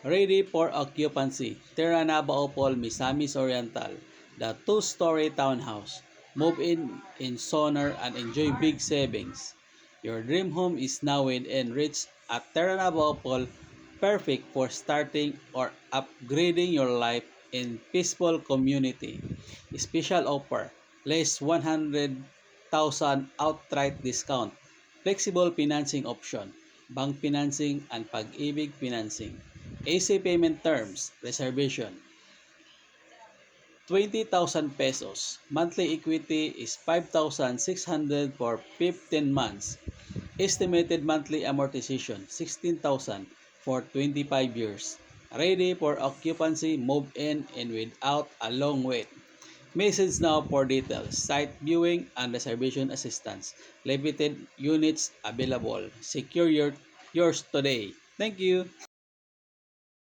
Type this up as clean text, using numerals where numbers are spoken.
Ready for occupancy. Terra Nova Opol, Misamis Oriental. The two-story townhouse. Move in sooner and enjoy big savings. Your dream home is now within reach at Terra Nova Opol, perfect for starting or upgrading your life in peaceful community. Special offer. Less 100,000 outright discount. Flexible financing option. Bank financing and Pag-ibig financing. AC payment terms, reservation, 20,000 pesos. Monthly equity is 5,600 for 15 months. Estimated monthly amortization, 16,000 for 25 years. Ready for occupancy, move in and without a long wait. Message now for details, site viewing and reservation assistance. Limited units available. Secure yours today. Thank you.